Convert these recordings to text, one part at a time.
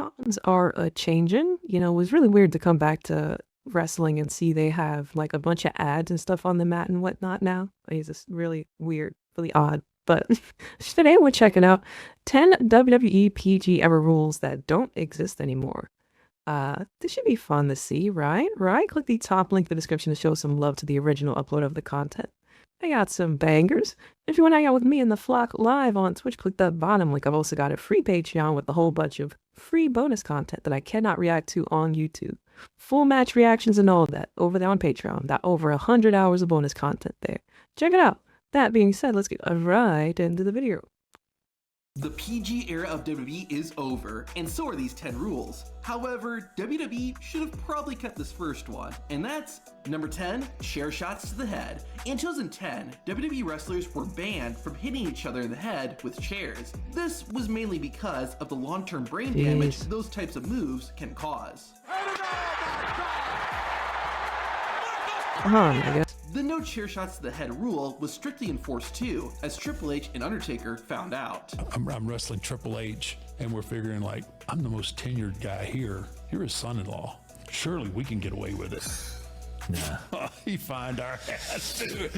times are a changing. You know, it was really weird to come back to wrestling and see they have like a bunch of ads and stuff on the mat and whatnot now. It's just really weird, really odd. But today we're checking out 10 WWE PG Era Rules that don't exist anymore. This should be fun to see, right? Click the top link in the description to show some love to the original upload of the content. I got some bangers. If you want to hang out with me and the flock live on Twitch, click that bottom link. I've also got a free Patreon with a whole bunch of free bonus content that I cannot react to on YouTube. Full match reactions and all of that over there on Patreon. Got over 100 hours of bonus content there. Check it out. That being said, let's get right into the video. The PG era of WWE is over, and so are these 10 rules. However, WWE should have probably kept this first one, and that's number 10, chair shots to the head. In 2010, WWE wrestlers were banned from hitting each other in the head with chairs. This was mainly because of the long-term brain damage those types of moves can cause. I guess. The no chair shots to the head rule was strictly enforced too, as Triple H and Undertaker found out. I'm wrestling Triple H, and we're figuring like, I'm the most tenured guy here. You're his son-in-law. Surely we can get away with it. Nah. He fined our ass too.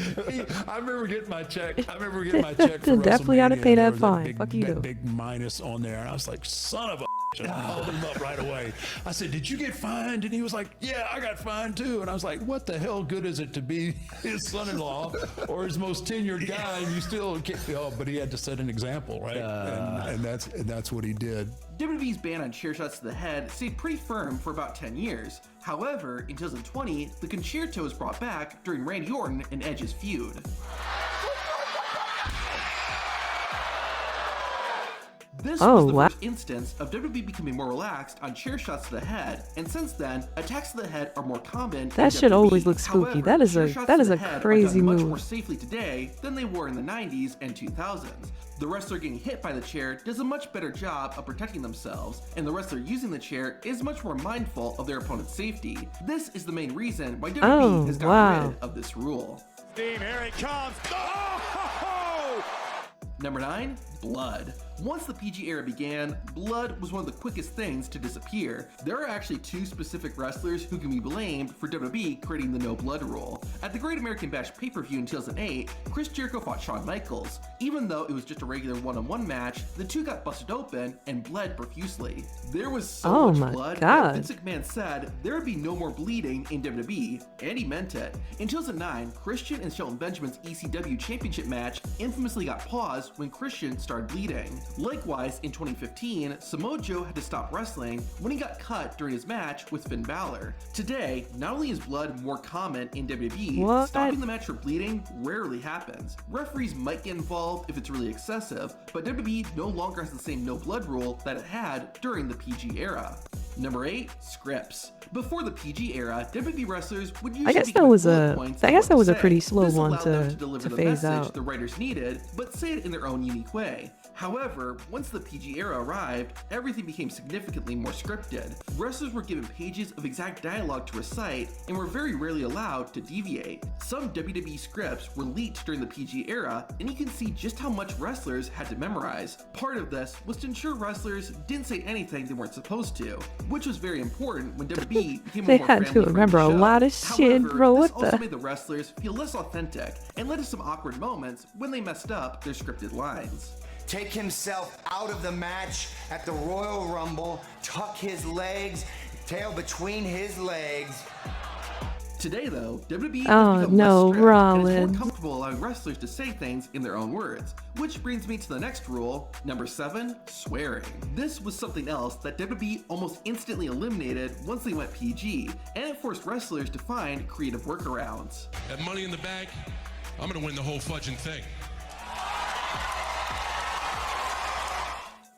I remember getting my check. For definitely ought to pay that fine. Big, Fuck you. Big minus on there. And I was like, son of a and I called him up right away. I said, did you get fined? And he was like, yeah, I got fined too. And I was like, what the hell good is it to be his son-in-law or his most tenured guy and you still can't, but he had to set an example, right? And that's what he did. WWE's ban on chair shots to the head stayed pretty firm for about 10 years. However, in 2020, the concerto was brought back during Randy Orton and Edge's feud. This was the first instance of WWE becoming more relaxed on chair shots to the head, and since then, attacks to the head are more common. That shit always looks spooky. However, that is a crazy much move. More safely today than they were in the 90s and 2000s. The wrestler getting hit by the chair does a much better job of protecting themselves, and the wrestler using the chair is much more mindful of their opponent's safety. This is the main reason why WWE has gotten rid of this rule. Here it comes. Number 9, blood. Once the PG era began, blood was one of the quickest things to disappear. There are actually 2 specific wrestlers who can be blamed for WWE creating the no blood rule. At the Great American Bash pay-per-view in 2008, Chris Jericho fought Shawn Michaels. Even though it was just a regular one-on-one match, the two got busted open and bled profusely. There was so much blood that Vince McMahon said there would be no more bleeding in WWE, and he meant it. In 2009, Christian and Shelton Benjamin's ECW championship match infamously got paused when Christian started bleeding. Likewise, in 2015, Samoa Joe had to stop wrestling when he got cut during his match with Finn Balor. Today, not only is blood more common in WWE, stopping the match for bleeding rarely happens. Referees might get involved if it's really excessive, but WWE no longer has the same no blood rule that it had during the PG era. Number 8, scripts. Before the PG era, WWE wrestlers would usually I guess that was a pretty slow one to deliver the phase message out. the writers needed, but say it in their own unique way. However, once the PG era arrived, everything became significantly more scripted. Wrestlers were given pages of exact dialogue to recite and were very rarely allowed to deviate. Some WWE scripts were leaked during the PG era, and you can see just how much wrestlers had to memorize. Part of this was to ensure wrestlers didn't say anything they weren't supposed to, which was very important when WWE became a more had to remember a lot of shit, bro. This also made the wrestlers feel less authentic and led to some awkward moments when they messed up their scripted lines. Take himself out of the match at the Royal Rumble, tuck his legs, tail between his legs. Today, though, WWE has become less strict and is more comfortable allowing wrestlers to say things in their own words. Which brings me to the next rule, number 7, swearing. This was something else that WWE almost instantly eliminated once they went PG, and it forced wrestlers to find creative workarounds. At Money in the Bank, I'm gonna win the whole fudging thing.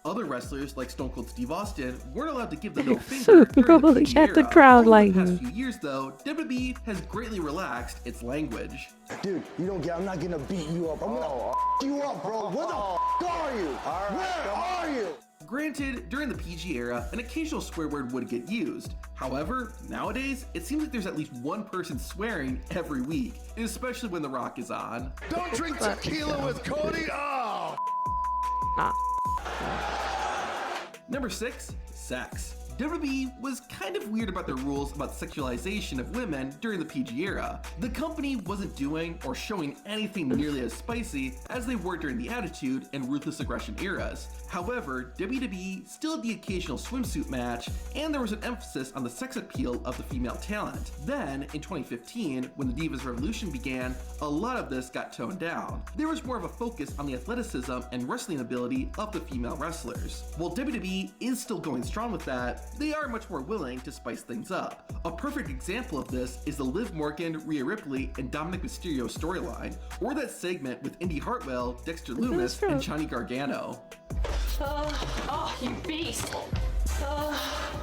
Other wrestlers, like Stone Cold Steve Austin, weren't allowed to give the no finger during the PG had the era. crowd Over the like past few years, though, WWE has greatly relaxed its language. Dude, I'm not gonna beat you up. I'm gonna you up, bro. Where the are you? Where are you? Granted, during the PG era, an occasional swear word would get used. However, nowadays, it seems like there's at least one person swearing every week, especially when The Rock is on. Don't drink tequila with Cody. Oh! Number 6, sex. WWE was kind of weird about their rules about sexualization of women during the PG era. The company wasn't doing or showing anything nearly as spicy as they were during the Attitude and Ruthless Aggression eras. However, WWE still had the occasional swimsuit match, and there was an emphasis on the sex appeal of the female talent. Then, in 2015, when the Divas Revolution began, a lot of this got toned down. There was more of a focus on the athleticism and wrestling ability of the female wrestlers. While WWE is still going strong with that, they are much more willing to spice things up. A perfect example of this is the Liv Morgan, Rhea Ripley, and Dominic Mysterio storyline, or that segment with Indy Hartwell, Dexter Lumis, and Johnny Gargano. Oh, you beast!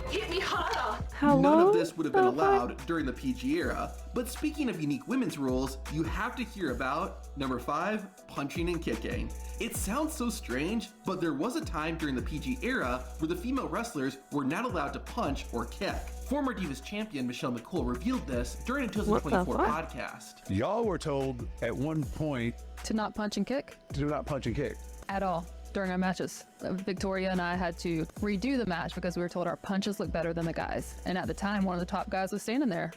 Hit me harder! None of this would have been allowed during the PG era, but speaking of unique women's rules, you have to hear about number 5, punching and kicking. It sounds so strange, but there was a time during the PG era where the female wrestlers were not allowed to punch or kick. Former Divas champion Michelle McCool revealed this during a 2024 podcast. Y'all were told at one point to not punch and kick? to do not punch and kick. At all. During our matches, Victoria and I had to redo the match because we were told our punches look better than the guys. And at the time, one of the top guys was standing there,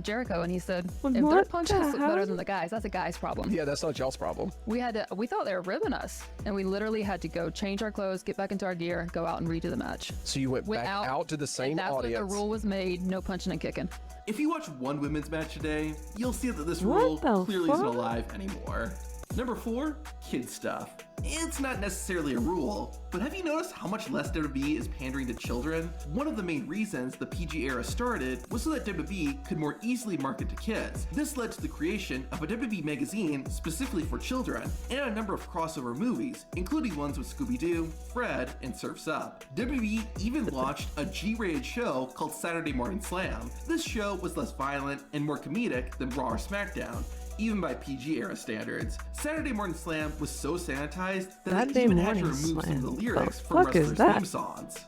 Jericho, and he said, if their punches look better than the guys, that's a guy's problem. Yeah, that's not y'all's problem. We thought they were ribbing us, and we literally had to go change our clothes, get back into our gear, go out and redo the match. So you went back out to the same that's audience. That's when the rule was made, no punching and kicking. If you watch one women's match today, you'll see that this rule clearly isn't alive anymore. Number 4, kid stuff. It's not necessarily a rule, but have you noticed how much less WWE is pandering to children? One of the main reasons the PG era started was so that WWE could more easily market to kids. This led to the creation of a WWE magazine specifically for children, and a number of crossover movies, including ones with Scooby-Doo, Fred, and Surf's Up. WWE even launched a G-rated show called Saturday Morning Slam. This show was less violent and more comedic than Raw or SmackDown, even by PG era standards. Saturday Morning Slam was so sanitized that they even had to remove some of the lyrics from wrestlers' theme songs.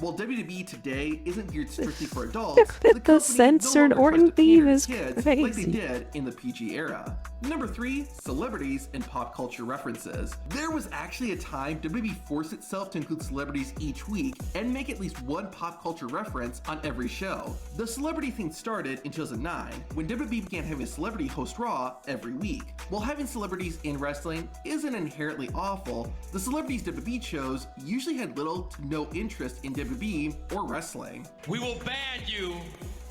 While WWE today isn't geared strictly for adults, the censored Orton theme is crazy. Like they did in the PG era. Number 3, celebrities and pop culture references. There was actually a time WWE forced itself to include celebrities each week and make at least one pop culture reference on every show. The celebrity thing started in 2009, when WWE began having a celebrity host Raw every week. While having celebrities in wrestling isn't inherently awful, the celebrities WWE chose usually had little to no interest in WWE or wrestling. We will ban you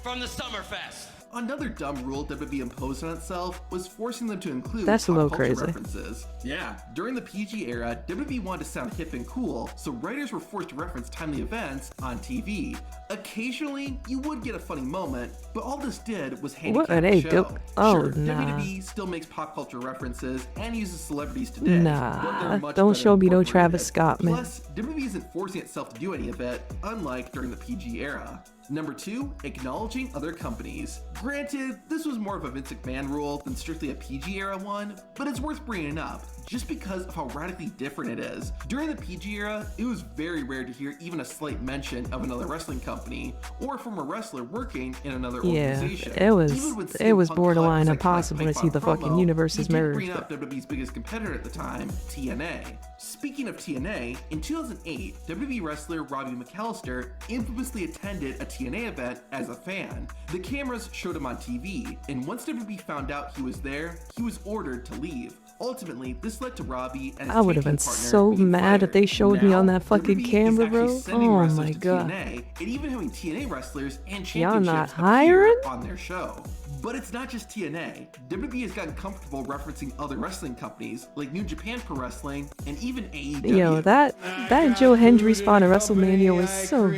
from the Summerfest. Another dumb rule WWE imposed on itself was forcing them to include That's a pop little culture crazy. references. Yeah, during the PG era, WWE wanted to sound hip and cool, so writers were forced to reference timely events on TV. Occasionally, you would get a funny moment, but all this did was handicap the show. Sure, WWE still makes pop culture references and uses celebrities today. but they're much Don't better show me no incorporated. Travis Scott, man. Plus, WWE isn't forcing itself to do any of it, unlike during the PG era. Number 2, acknowledging other companies. Granted, this was more of a Vince McMahon rule than strictly a PG era one, but it's worth bringing up just because of how radically different it is. During the PG era, it was very rare to hear even a slight mention of another wrestling company or from a wrestler working in another organization. It was borderline impossible to see the fucking universes merge. Bring up WWE's biggest competitor at the time, TNA. Speaking of TNA, in 2008, WWE wrestler Robbie McAllister infamously attended a TNA event as a fan. The cameras showed him on TV, and once WWE found out he was there, he was ordered to leave. Ultimately, this led to Robbie and his I would have been so mad if they showed me on that fucking camera, bro. Oh my god. TNA, and even having TNA wrestlers and Y'all championships not appear hiring? on their show. But it's not just TNA. WWE has gotten comfortable referencing other wrestling companies like New Japan Pro Wrestling and even AEW. Yo, that Joe Hendry spawn at WrestleMania was so...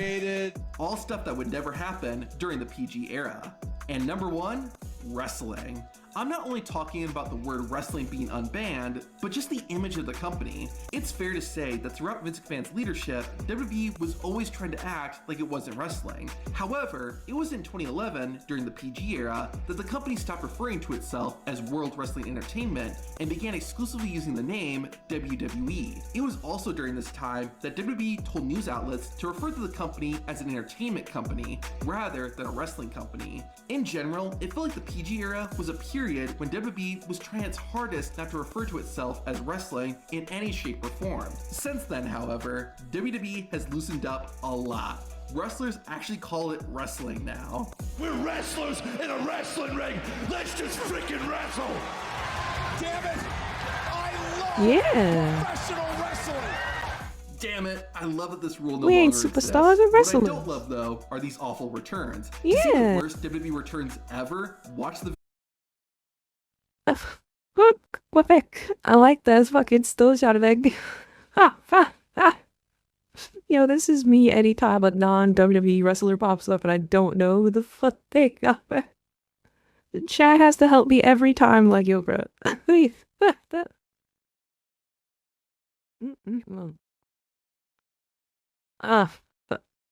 All stuff that would never happen during the PG era. And number 1, wrestling. I'm not only talking about the word wrestling being unbanned, but just the image of the company. It's fair to say that throughout Vince McMahon's leadership, WWE was always trying to act like it wasn't wrestling. However, it was in 2011, during the PG era, that the company stopped referring to itself as World Wrestling Entertainment and began exclusively using the name WWE. It was also during this time that WWE told news outlets to refer to the company as an entertainment company rather than a wrestling company. In general, it felt like the PG era was a period period when WWE was trying its hardest not to refer to itself as wrestling in any shape or form. Since then, however, WWE has loosened up a lot. Wrestlers actually call it wrestling now. We're wrestlers in a wrestling ring. Let's just freaking wrestle. Damn it! I love professional wrestling. Damn it, I love that this rule no We ain't longer superstars exists. or wrestlers. What I don't love, though, are these awful returns. To see Yeah. the worst WWE returns ever, watch the Quebec. I like this fucking still shot of egg. Yo, this is me anytime a non-WWE wrestler pops up and I don't know who the fuck they got. Chad has to help me every time, like, yo, bro.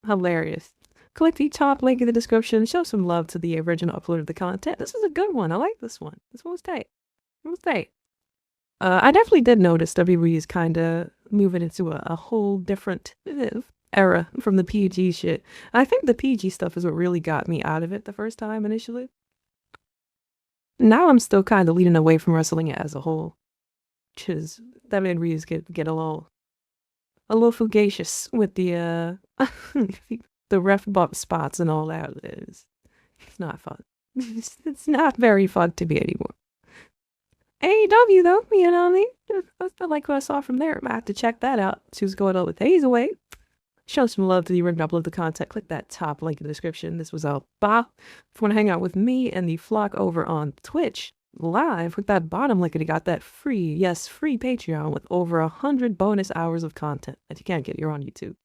Hilarious. Click the top link in the description. Show some love to the original upload of the content. This is a good one. I like this one. This one was tight. It was tight. I definitely did notice WWE is kind of moving into a whole different era from the PG shit. I think the PG stuff is what really got me out of it the first time initially. Now I'm still kind of leading away from wrestling as a whole. Because WWE's get a little fugacious with the the ref bump spots and all that. It's not fun. It's not very fun to be anymore. AEW though, you know what I mean? I like what I saw from there. I have to check that out. See what's going on with Hazelway. Show some love to the original upload of the content. Click that top link in the description. This was all Bob. If you want to hang out with me and the flock over on Twitch live, click that bottom link and you got that free, yes, free Patreon with over 100 bonus hours of content that you can't get here on YouTube.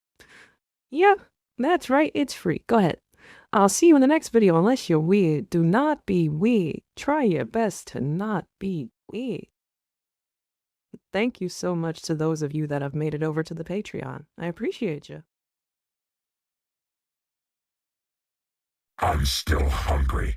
Yeah, that's right, it's free. Go ahead. I'll see you in the next video. Unless you're weird, do not be weird. Try your best to not be weird. Thank you so much to those of you that have made it over to the Patreon. I appreciate you. I'm still hungry.